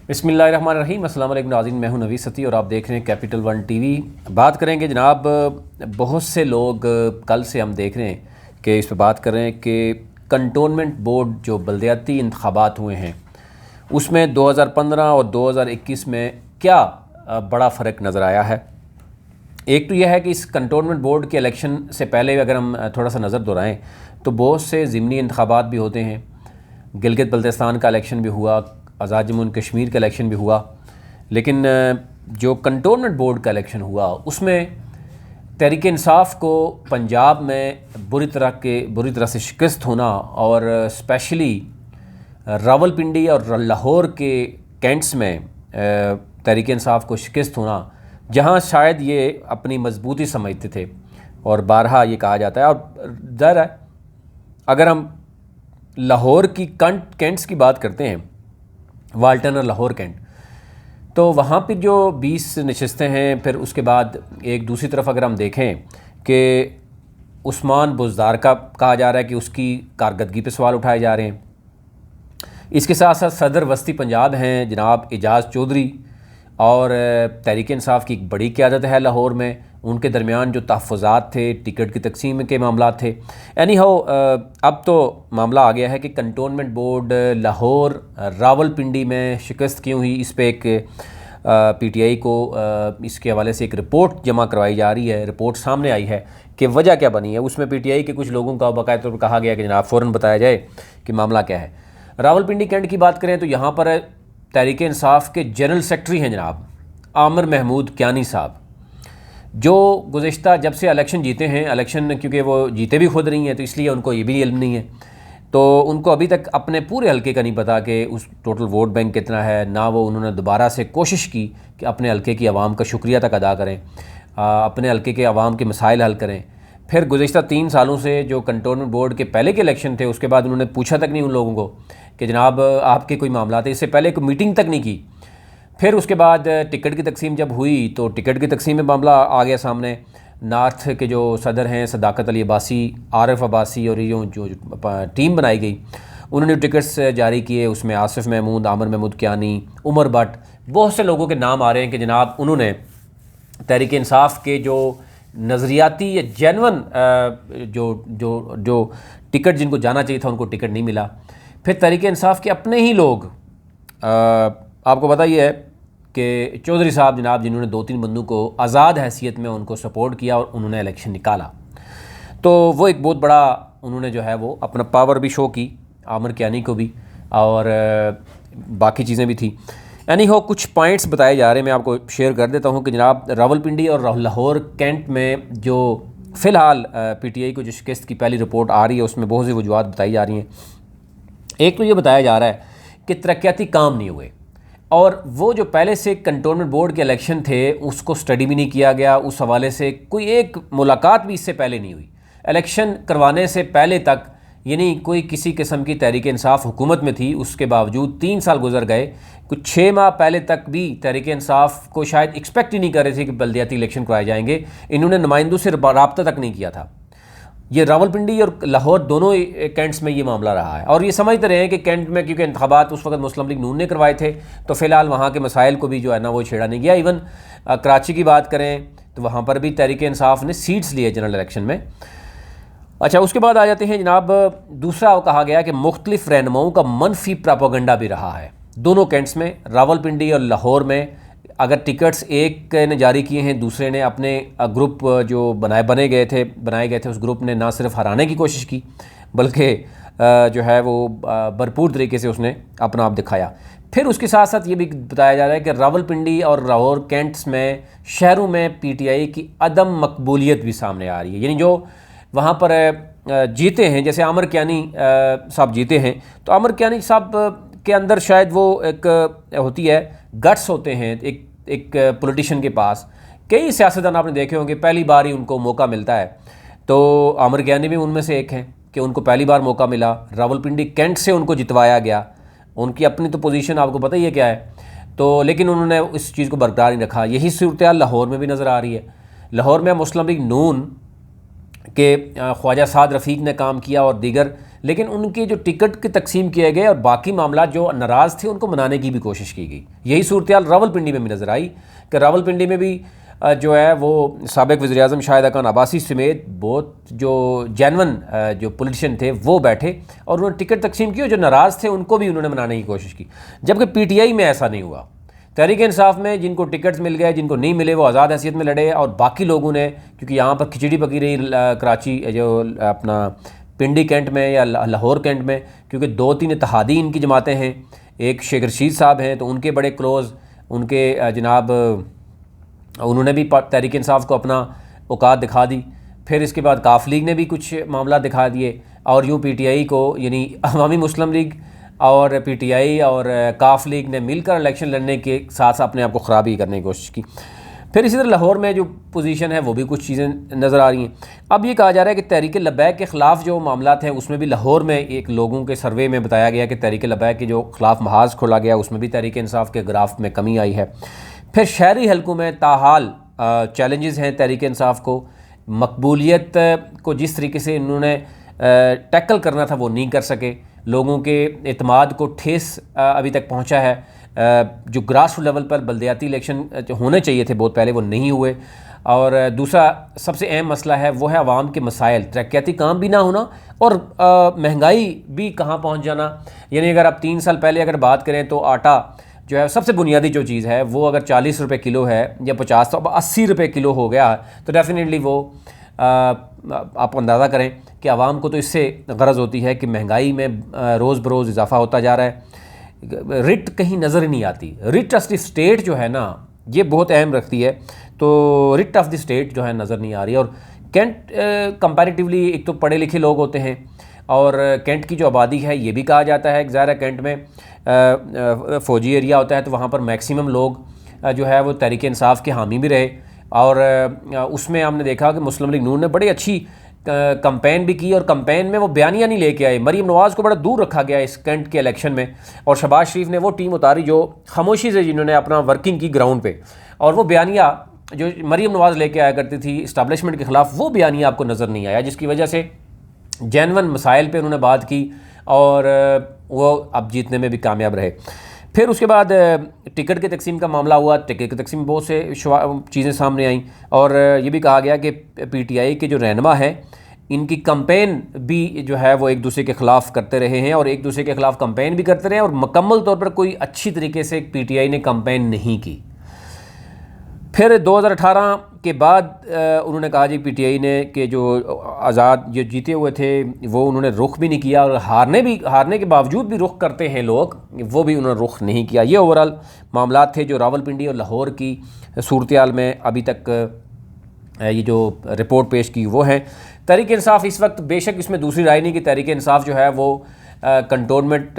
बिस्मिल्लाहिर्रहमानिर्रहीम। अस्सलाम वालेकुम नाज़रीन, मैं हूं नवीद सती और आप देख रहे हैं कैपिटल वन टीवी। बात करेंगे जनाब, बहुत से लोग कल से हम देख रहे हैं कि इस पर बात कर रहे हैं कि कंटोनमेंट बोर्ड जो बल्दियाती इंतखाबात हुए हैं उसमें 2015 और 2021 में क्या बड़ा फ़र्क नज़र आया है। एक तो यह है कि इस कंटोनमेंट बोर्ड के इलेक्शन से पहले अगर हम थोड़ा सा नज़र दोहराएँ तो बहुत से ज़िमनी इंतखाबात भी होते हैं। गिलगित बल्तिस्तान का इलेक्शन भी हुआ, आज़ाद जम्मू एंड कश्मीर का इलेक्शन भी हुआ, लेकिन जो कंटोनमेंट बोर्ड का इलेक्शन हुआ उसमें तहरीक इंसाफ को पंजाब में बुरी तरह से शिकस्त होना और स्पेशली रावलपिंडी और लाहौर के कैंट्स में तहरीक इंसाफ को शिकस्त होना, जहां शायद ये अपनी मजबूती समझते थे और बारहा ये कहा जाता है। और ज़ाहिर है अगर हम लाहौर की कैंट्स की बात करते हैं, वाल्टन और लाहौर कैंट, तो वहाँ पे जो 20 नशस्तें हैं, फिर उसके बाद एक दूसरी तरफ अगर हम देखें कि उस्मान बुज़दार का कहा जा रहा है कि उसकी कारकर्दगी पे सवाल उठाए जा रहे हैं। इसके साथ साथ सदर वस्ती पंजाब हैं जनाब एजाज़ चौधरी, और तहरीक इंसाफ की एक बड़ी क़यादत है लाहौर में, उनके दरमियान जो तहफ़्फ़ुज़ात थे, टिकट की तकसीम के मामला थे। एनी हाउ अब तो मामला आ गया है कि कंटोनमेंट बोर्ड लाहौर रावलपिंडी में शिकस्त क्यों हुई, इस पर एक पीटीआई को इसके हवाले से एक रिपोर्ट जमा करवाई जा रही है। रिपोर्ट सामने आई है कि वजह क्या बनी है। उसमें पीटीआई के कुछ लोगों का बाकायदा तौर पर कहा गया कि जनाब फ़ौरन बताया जाए कि मामला क्या है। रावलपिंडी कैंट की बात करें तो यहाँ पर तहरीक इंसाफ के जनरल सेक्रेटरी हैं जनाब आमिर महमूद कियानी साहब, जो गुज़िश्ता जब से इलेक्शन जीते हैं, इलेक्शन क्योंकि वो जीते भी खुद नहीं हैं तो इसलिए उनको ये भी इल्म नहीं है, तो उनको अभी तक अपने पूरे हल्के का नहीं पता कि उस टोटल वोट बैंक कितना है। ना वो उन्होंने दोबारा से कोशिश की कि अपने हल्के की आवाम का शुक्रिया तक अदा करें, अपने हल्के के आवाम के मसाइल हल करें। फिर गुज़िश्ता 3 सालों से जो कंटोनमेंट बोर्ड के पहले के इलेक्शन थे उसके बाद उन्होंने पूछा तक नहीं उन लोगों को कि जनाब आपके कोई मामला थे, इससे पहले कोई मीटिंग तक नहीं की। फिर उसके बाद टिकट की तकसीम जब हुई तो टिकट की तकसीम में मामला आ गया सामने। नॉर्थ के जो सदर हैं सदाकत अली अब्बासी, आरिफ अब्बासी और ये जो टीम बनाई गई उन्होंने टिकट्स जारी किए। उसमें आसिफ महमूद, आमिर महमूद कियानी, उमर भट्ट, बहुत से लोगों के नाम आ रहे हैं कि जनाब उन्होंने तहरीक इंसाफ के जो नज़रियाती या जेनवन जो टिकट जिनको जाना चाहिए था उनको टिकट नहीं मिला। फिर तहरीक इंसाफ के अपने ही लोग, आपको पता ही है कि चौधरी साहब जनाब जिन्होंने 2-3 बंदों को आज़ाद हैसियत में उनको सपोर्ट किया और उन्होंने इलेक्शन निकाला, तो वो एक बहुत बड़ा उन्होंने जो है वो अपना पावर भी शो की, आमिर कियानी को भी, और बाकी चीज़ें भी थी। यानी हो कुछ पॉइंट्स बताए जा रहे हैं, मैं आपको शेयर कर देता हूँ कि जनाब रावलपिंडी और लाहौर कैंट में जो फ़िलहाल पीटीआई को जो शिकस्त की पहली रिपोर्ट आ रही है उसमें बहुत सी वजूहत बताई जा रही हैं। एक तो ये बताया जा रहा है कि तरक्याती काम नहीं हुए, और वो जो पहले से कंटोनमेंट बोर्ड के इलेक्शन थे उसको स्टडी भी नहीं किया गया। उस हवाले से कोई एक मुलाकात भी इससे पहले नहीं हुई। इलेक्शन करवाने से पहले तक यानी कोई किसी किस्म की तहरीक इंसाफ हुकूमत में थी, उसके बावजूद 3 साल गुजर गए, कुछ 6 माह पहले तक भी तहरीक इंसाफ को शायद एक्सपेक्ट ही नहीं कर रहे थे कि बल्दियाती इलेक्शन करवाए जाएंगे। इन्होंने नुमाइंदों से रब्ता तक नहीं किया था। ये रावलपिंडी और लाहौर दोनों कैंट्स में ये मामला रहा है, और ये समझते रहे हैं कि कैंट में क्योंकि इंतखाबात उस वक्त मुस्लिम लीग नून ने करवाए थे तो फ़िलहाल वहाँ के मसाइल को भी जो है ना वो छेड़ा नहीं गया। इवन कराची की बात करें तो वहाँ पर भी तहरीक इंसाफ ने सीट्स लिए जनरल इलेक्शन में। अच्छा, उसके बाद आ जाते हैं जनाब, दूसरा कहा गया कि मुख्तलिफ रहनुमाओं का मनफी प्रोपेगेंडा भी रहा है दोनों कैंट्स में, रावलपिंडी और लाहौर में। अगर टिकट्स एक ने जारी किए हैं, दूसरे ने अपने ग्रुप जो बनाए गए थे उस ग्रुप ने ना सिर्फ हराने की कोशिश की बल्कि जो है वो भरपूर तरीके से उसने अपना आप दिखाया। फिर उसके साथ साथ ये भी बताया जा रहा है कि रावलपिंडी और लाहौर कैंट्स में शहरों में पीटीआई की अदम मकबूलियत भी सामने आ रही है। यानी जो वहाँ पर जीते हैं, जैसे आमिर कियानी साहब जीते हैं, तो आमिर कियानी साहब के अंदर शायद वो एक होती है, गट्स होते हैं एक पॉलिटिशियन के पास। कई सियासतदान आपने देखे होंगे पहली बार ही उनको मौका मिलता है, तो आमिर कियानी भी उनमें से एक हैं कि उनको पहली बार मौका मिला, रावलपिंडी कैंट से उनको जितवाया गया। उनकी अपनी तो पोजीशन आपको पता ही है क्या है, तो लेकिन उन्होंने इस चीज़ को बरकरार नहीं रखा। यही सूरत लाहौर में भी नज़र आ रही है। लाहौर में मुस्लिम लीग नून के ख्वाजा साद रफ़ीक ने काम किया और दीगर लेकिन उनके जो टिकट की तकसीम किए गए और बाकी मामला जो नाराज़ थे उनको मनाने की भी कोशिश की गई। यही सूरत रावलपिंडी में भी नज़र आई कि रावलपिंडी में भी जो है वो साबिक़ वज़ीर-ए-आज़म शाहिदा खान अब्बासी समेत बहुत जो जेन्युइन जो पॉलिटिशियन थे वो बैठे और उन्होंने टिकट तकसीम की और जो नाराज़ थे उनको भी उन्होंने मनाने की कोशिश की। जबकि पीटीआई में ऐसा नहीं हुआ। तहरीक इंसाफ में जिनको टिकट्स मिल गए, जिनको नहीं मिले, वो आज़ाद हैसियत में लड़े और बाकी लोगों ने, क्योंकि यहाँ पर खिचड़ी पकी रही कराची जो अपना पिंडी कैंट में या लाहौर कैंट में, क्योंकि 2-3 इत्तेहादी इनकी जमातें हैं। एक शेख रशीद साहब हैं तो उनके बड़े क्लोज़, उनके जनाब उन्होंने भी तहरीक इंसाफ को अपना औकात दिखा दी। फिर इसके बाद काफ लीग ने भी कुछ मामला दिखा दिए और यूँ पीटीआई को, यानी अवामी मुस्लिम लीग और पीटीआई और काफ लीग ने मिलकर इलेक्शन लड़ने के साथ अपने आप को ख़राबी करने की कोशिश की। फिर इसी तरह लाहौर में जो पोजीशन है वो भी कुछ चीज़ें नज़र आ रही हैं। अब ये कहा जा रहा है कि तहरीक लब्बैक के ख़िलाफ़ जो मामला हैं उसमें भी लाहौर में एक लोगों के सर्वे में बताया गया कि तहरीक लब्बैक के जो ख़िलाफ़ महाज खोला गया उसमें भी तहरीक इंसाफ के ग्राफ में कमी आई है। फिर शहरी हलकों में ताहाल चैलेंजेस हैं तहरीक इंसाफ को, मकबूलियत को जिस तरीके से इन्होंने टैकल करना था वो नहीं कर सके, लोगों के एतमाद को ठेस अभी तक पहुंचा है। जो ग्रास रूट लेवल पर बल्दियाती इलेक्शन होने चाहिए थे बहुत पहले, वो नहीं हुए। और दूसरा सबसे अहम मसला है वो है आवाम के मसाइल, तरक्याती काम भी ना होना और महंगाई भी कहाँ पहुंच जाना। यानी अगर आप 3 साल पहले अगर बात करें तो आटा जो है सबसे बुनियादी जो चीज़ है वो अगर 40 रुपये किलो है या 50 तो अब 80 रुपये किलो हो गया है, तो डेफिनेटली वो आप अंदाज़ा करें कि आवाम को तो इससे गरज होती है कि महंगाई में रोज़ बरोज़ इजाफा होता जा रहा है। रिट कहीं नज़र ही नहीं आती। रिट ऑफ द स्टेट जो है ना ये बहुत अहम रखती है, तो रिट ऑफ द स्टेट जो है नज़र नहीं आ रही। और कैंट कंपैरेटिवली एक तो पढ़े लिखे लोग होते हैं और कैंट की जो आबादी है ये भी कहा जाता है, ज़ाहिर है कैंट में फ़ौजी एरिया होता है तो वहाँ पर मैक्सिमम लोग जो है वो तहरीक इंसाफ के हामी भी रहे। और उसमें हमने देखा कि मुस्लिम लीग नून ने बड़ी अच्छी कंपेन भी की और कंपेन में वो बयानियाँ नहीं लेके आए। मरीम नवाज़ को बड़ा दूर रखा गया इस कैंट के इलेक्शन में और शहबाज शरीफ ने वो टीम उतारी जो खामोशी से जिन्होंने अपना वर्किंग की ग्राउंड पे, और वो बयानिया जो मरीम नवाज़ लेके आया करती थी इस्टेब्लिशमेंट के ख़िलाफ़, वो बयानिया आपको नज़र नहीं आया, जिसकी वजह से जेन्युइन मसाइल पे उन्होंने बात की और वो अब जीतने में भी कामयाब रहे। फिर उसके बाद टिकट के तकसीम का मामला हुआ। टिकट की तकसीम बहुत से चीज़ें सामने आईं और ये भी कहा गया कि पीटीआई के जो रहनुमा हैं इनकी कंपेन भी जो है वो एक दूसरे के ख़िलाफ़ करते रहे हैं और एक दूसरे के ख़िलाफ़ कंपेन भी करते रहे और मुकम्मल तौर पर कोई अच्छी तरीके से पीटीआई ने कंपेन नहीं की। फिर 2018 के बाद उन्होंने कहा जी पीटीआई ने कि जो आज़ाद जो जीते हुए थे वो उन्होंने रुख भी नहीं किया और हारने के बावजूद भी रुख करते हैं लोग, वो भी उन्होंने रुख नहीं किया। ये ओवरऑल मामला थे जो रावलपिंडी और लाहौर की सूरत-ए-हाल में अभी तक ये जो रिपोर्ट पेश की वो है। तहरीक इंसाफ इस वक्त बेशक इसमें दूसरी राय नहीं कि तहरीक इंसाफ जो है वो कंटोनमेंट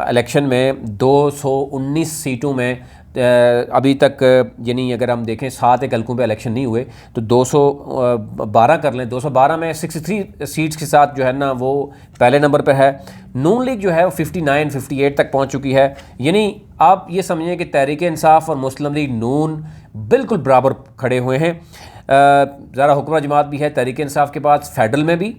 इलेक्शन में 219 सीटों में अभी तक, यानी अगर हम देखें 7 एक हलकों पे इलेक्शन नहीं हुए तो 212 कर लें, 212 में 63 सीट्स के साथ जो है ना वो पहले नंबर पर है। नून लीग जो है वो 59-58 तक पहुंच चुकी है। यानी आप ये समझें कि तहरीक इंसाफ और मुस्लिम लीग नून बिल्कुल बराबर खड़े हुए हैं। ज़रा हुक्मरान जमात भी है तहरीक इंसाफ के पास, फेडरल में भी,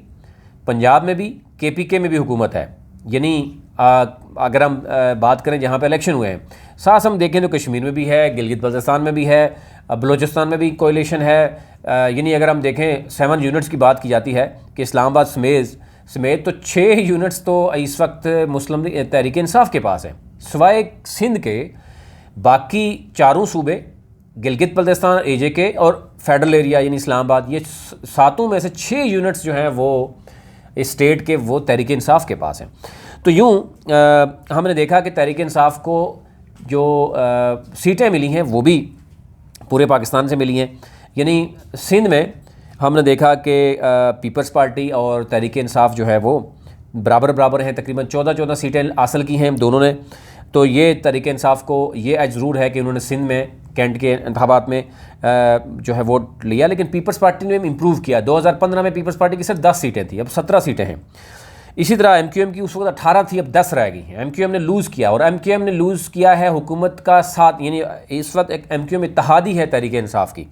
पंजाब में भी, केपीके में भी हुकूमत है। यानी अगर हम बात करें जहाँ पे इलेक्शन हुए हैं, साथ हम देखें तो कश्मीर में भी है, गिलगित बल्तिस्तान में भी है, बलूचिस्तान में भी कोalition है। यानी अगर हम देखें 7 यूनिट्स की बात की जाती है कि इस्लामाबाद समेत तो 6 यूनिट्स तो इस वक्त मुस्लिम तहरीक इंसाफ के पास हैं, सिवाय सिंध के बाकी चारों सूबे गिलगित बल्तिस्तान AJK और फेडरल एरिया यानी इस्लामाबाद, ये 7 में से 6 यूनिट्स जो हैं वो इस स्टेट के वो तहरीक इंसाफ के पास हैं। तो यूँ हमने देखा कि तहरीक इंसाफ को जो सीटें मिली हैं वो भी पूरे पाकिस्तान से मिली हैं। यानी सिंध में हमने देखा कि पीपल्स पार्टी और तहरीक इंसाफ जो है वो बराबर हैं, तकरीबन 14 सीटें हासिल की हैं दोनों ने। तो ये तहरीक इंसाफ को ये एज ज़रूर है कि उन्होंने सिंध में कैंट के इंतखाबात में जो है वोट लिया, लेकिन पीपल्स पार्टी ने इम्प्रूव किया। 2015 में पीपल्स पार्टी की सिर्फ 10 सीटें थी, अब 17 सीटें हैं। इसी तरह MQM की उस वक्त 18 थी, अब 10 रह गई हैं। MQM ने लूज़ किया और MQM ने लूज़ किया है हुकूमत का साथ, यानी इस वक्त एक MQM इत्तेहादी है तहरीक इंसाफ की।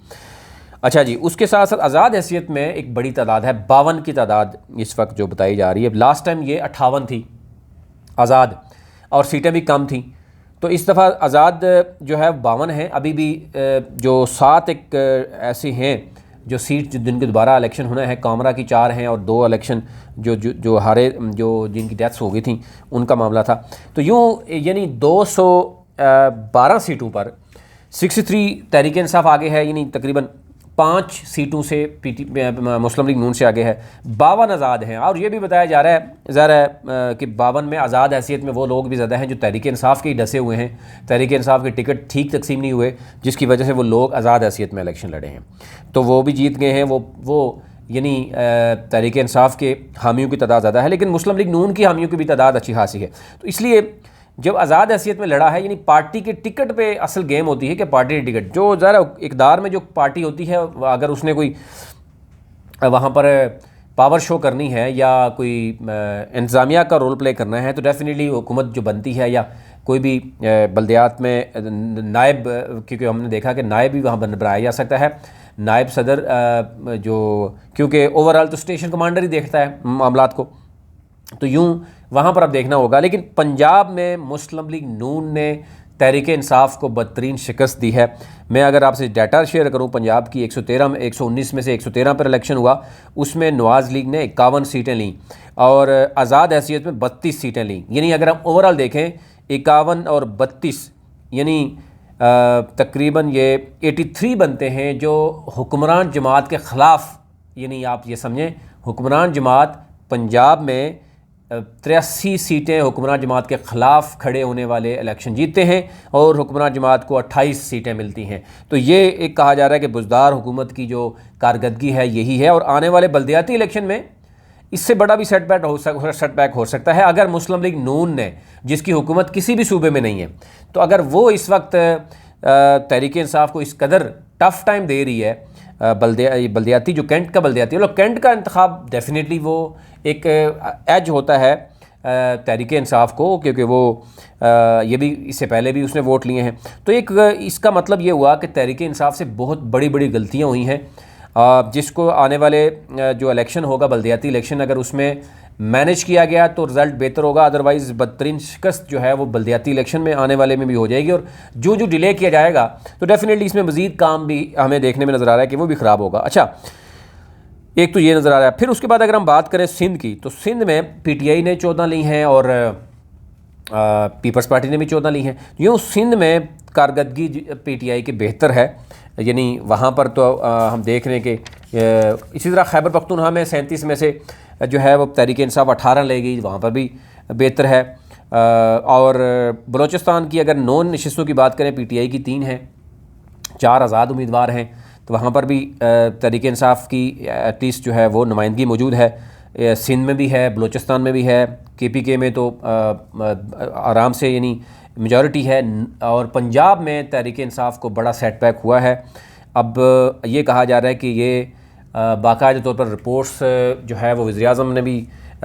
अच्छा जी, उसके साथ साथ आज़ाद हैसियत में एक बड़ी तादाद है, 52 की तादाद इस वक्त जो बताई जा रही है। लास्ट टाइम ये 58 थी आज़ाद, और सीटें भी कम थी। तो इस दफ़ा आज़ाद जो है 52 है। अभी भी जो 7 एक ऐसी हैं जो सीट जिनके दोबारा इलेक्शन होना है, कामरा की 4 हैं और 2 इलेक्शन जो हारे, जो जिनकी डेथ्स हो गई थी उनका मामला था। तो यूँ यानी 212 सीटों पर 63 तहरीक इंसाफ आगे है, यानी तकरीबन 5 सीटों से मुस्लिम लीग नून से आगे है। 52 आज़ाद हैं, और ये भी बताया जा रहा है ज़ाहिर है कि 52 में आज़ाद हैसियत में वो लोग भी ज़्यादा हैं जो तहरीक इंसाफ के ही डसे हुए हैं। तहरीक इंसाफ के टिकट ठीक तकसीम नहीं हुए, जिसकी वजह से वो लोग आज़ाद हैसियत में इलेक्शन लड़े हैं, तो वो भी जीत गए हैं। वो यानी तहरीक इंसाफ के हामियों की तादाद ज़्यादा है, लेकिन मुस्लिम लीग नून की हामियों की भी तादाद अच्छी खासी है। तो इसलिए जब आज़ाद हैसियत में लड़ा है, यानी पार्टी के टिकट पे असल गेम होती है कि पार्टी टिकट जो ज़रा इक़्तिदार में जो पार्टी होती है, अगर उसने कोई वहाँ पर पावर शो करनी है या कोई इंतज़ामिया का रोल प्ले करना है, तो डेफिनेटली हुकूमत जो बनती है या कोई भी बल्दियात में नायब, क्योंकि हमने देखा कि नायब भी वहाँ बनाया जा सकता है, नायब सदर जो, क्योंकि ओवरऑल तो स्टेशन कमांडर ही देखता है मामलात को, तो यूँ वहाँ पर अब देखना होगा। लेकिन पंजाब में मुस्लिम लीग नून ने तहरीक इंसाफ को बदतरीन शिकस्त दी है। मैं अगर आपसे डाटा शेयर करूँ, पंजाब की 119 में से 113 पर इलेक्शन हुआ, उसमें नवाज़ लीग ने 51 सीटें लीं और आज़ाद हैसियत में 32 सीटें लीं। यानी अगर हम ओवरऑल देखें 51 और 32, यानी तकरीबन ये 83 बनते हैं जो हुक्मरान जमात के ख़िलाफ़, यानी आप ये समझें हुक्मरान जमात पंजाब में 83 सीटें हुक्मरान जमात के ख़िलाफ़ खड़े होने वाले इलेक्शन जीतते हैं और हुक्मरान जमात को 28 सीटें मिलती हैं। तो ये एक कहा जा रहा है कि बुज़दार हुकूमत की जो कारकर्दगी है यही है, और आने वाले बल्दियाती इलेक्शन में इससे बड़ा भी सेटबैक हो सकता है। अगर मुस्लिम लीग नून ने, जिसकी हुकूमत किसी भी सूबे में नहीं है, तो अगर वो इस वक्त तहरीक इंसाफ को इस कदर टफ़ टाइम दे रही है, बल्दियाती जो कैंट का बल्दियाती, मतलब कैंट का इंतखाब डेफिनेटली वो एक एज होता है तहरीक इंसाफ को, क्योंकि वो ये भी इससे पहले भी उसने वोट लिए हैं। तो एक इसका मतलब ये हुआ कि तहरीक इंसाफ से बहुत बड़ी बड़ी गलतियाँ हुई हैं, जिसको आने वाले जो इलेक्शन होगा बल्दियाती इलेक्शन, अगर उसमें मैनेज किया गया तो रिज़ल्ट बेहतर होगा। अदरवाइज़ बदतरीन शिकस्त जो है वो बल्दियाती इलेक्शन में आने वाले में भी हो जाएगी, और जो डिले किया जाएगा तो डेफिनेटली इसमें मज़ीद काम भी हमें देखने में नज़र आ रहा है कि वो भी ख़राब होगा। अच्छा, एक तो ये नज़र आ रहा है। फिर उसके बाद अगर हम बात करें सिंध की, तो सिंध में PTI ने 14 ली हैं और पीपल्स पार्टी ने भी 14 ली हैं। यूँ सिंध में कारकर्दगी PTI की बेहतर है, यानी वहाँ पर तो हम देख रहे हैं कि इसी तरह खैबर पख्तूनख्वा में 37 में से जो है वो तहरीक इंसाफ 18 ले गई, वहाँ पर भी बेहतर है। और बलूचिस्तान की अगर 9 नशिस्तों की बात करें, PTI की 3 हैं, 4 आज़ाद उम्मीदवार हैं, तो वहाँ पर भी तहरीक इंसाफ की एटलीस्ट जो है वो नुमाइंदगी मौजूद है। सिंध में भी है, बलूचिस्तान में भी है, KPK में तो आराम से यानी मेजॉरिटी है, और पंजाब में तहरीक इंसाफ को बड़ा सेटबैक हुआ है। अब ये कहा जा रहा है कि ये बाकायदा तौर पर रिपोर्ट्स जो है वो वज़ीर आज़म ने भी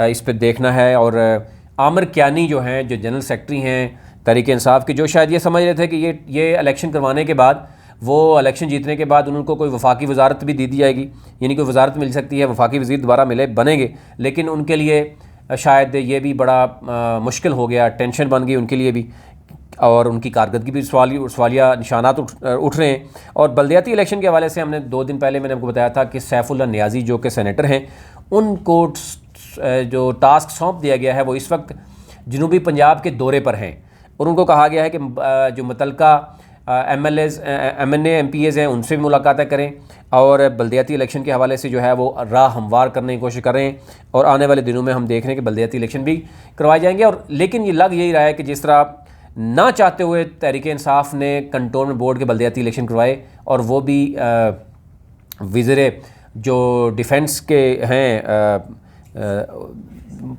इस पर देखना है, और आमिर कियानी जो हैं, जो जनरल सेक्रेटरी हैं तहरीक इंसाफ के, जो शायद ये समझ रहे थे कि ये इलेक्शन करवाने के बाद, वो इलेक्शन जीतने के बाद उनको कोई वफाकी वजारत भी दे दी जाएगी, यानी कोई वजारत मिल सकती है, वफाकी वज़ीर दोबारा बनेंगे, लेकिन उनके लिए शायद ये भी बड़ा मुश्किल हो गया, टेंशन बन गई उनके लिए भी, और उनकी कारकर्दगी भी सवालिया निशानात उठ रहे हैं। और बल्दियाती इलेक्शन के हवाले से हमने 2 दिन पहले मैंने आपको बताया था कि सैफुल्लाह नियाज़ी जो कि सेनेटर हैं, उनको जो टास्क सौंप दिया गया है वो इस वक्त जनूबी पंजाब के दौरे पर हैं, और उनको कहा गया है कि जो मुतलका MLAs MNA MPAs हैं उनसे भी मुलाकातें करें, और बल्दियाती इलेक्शन के हवाले से जो है वो राह हमवार करने की कोशिश करें, और आने वाले दिनों में हम देख रहे हैं कि बल्दियाती इलेक्शन भी करवाए जाएंगे। और लेकिन ये लग यही रहा है कि जिस तरह ना चाहते हुए तहरीक इंसाफ ने कंटोनमेंट बोर्ड के बल्दियाती इलेक्शन करवाए, और वो भी वज़ीर जो डिफेंस के हैं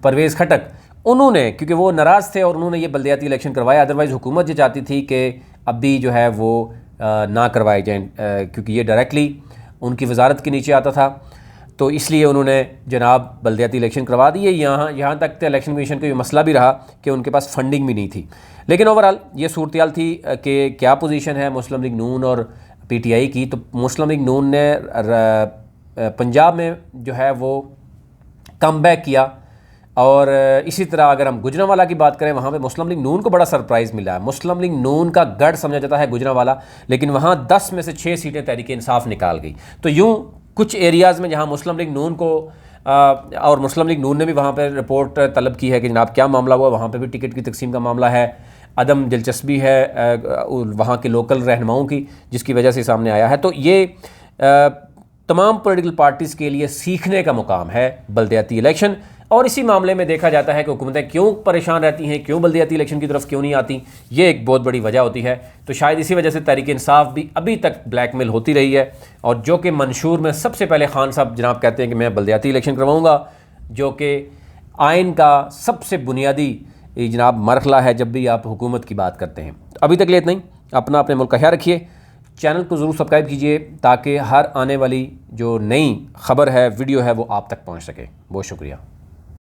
परवेज़ खटक, उन्होंने, क्योंकि वो नाराज़ थे और उन्होंने ये बल्दियाती इलेक्शन करवाया। अदरवाइज़ हुकूमत ये चाहती थी कि अभी जो है वो ना करवाए जाएँ, क्योंकि ये डायरेक्टली उनकी वजारत के नीचे आता था, तो इसलिए उन्होंने जनाब बल्दियाती इलेक्शन करवा दिए। यहाँ तक तो इलेक्शन कमीशन का ये मसला भी रहा कि उनके पास फंडिंग भी नहीं थी। लेकिन ओवरऑल ये सूरत हाल थी कि क्या पोजीशन है मुस्लिम लीग नून और PTI की, तो मुस्लिम लीग नून ने पंजाब में जो है वो कम बैक किया। और इसी तरह अगर हम गुजरांवाला की बात करें, वहाँ पे मुस्लिम लीग नून को बड़ा सरप्राइज़ मिला है। मुस्लिम लीग नून का गढ़ समझा जाता है गुजरांवाला, लेकिन वहाँ 10 में से 6 सीटें तहरीक इंसाफ निकाल गई। तो यूँ कुछ एरियाज़ में जहाँ मुस्लिम लीग नून को और मुस्लिम लीग नून ने भी वहाँ पर रिपोर्ट तलब की है कि जनाब क्या मामला हुआ, वहाँ पर भी टिकट की तकसीम का मामला है। अदम दिलचस्पी है वहाँ के लोकल रहनुमाओं की, जिसकी वजह से सामने आया है। तो ये तमाम पॉलिटिकल पार्टीज़ के लिए सीखने का मुकाम है बल्दियाती इलेक्शन। और इसी मामले में देखा जाता है कि हुकूमतें क्यों परेशान रहती हैं, क्यों बल्दियाती इलेक्शन की तरफ क्यों नहीं आती, ये एक बहुत बड़ी वजह होती है। तो शायद इसी वजह से तहरीक इंसाफ भी अभी तक ब्लैकमेल होती रही है। और जो कि मंशूर में सबसे पहले खान साहब जनाब कहते हैं कि मैं बल्दियाती इलेक्शन करवाऊँगा, जो कि आइन का सबसे बुनियादी जनाब मरहला है जब भी आप हुकूमत की बात करते हैं। अभी तक ले इतना ही। अपने मुल्क का ख्याल रखिए। चैनल को ज़रूर सब्सक्राइब कीजिए ताकि हर आने वाली जो नई खबर है, वीडियो है, वो आप तक पहुंच सके। बहुत शुक्रिया।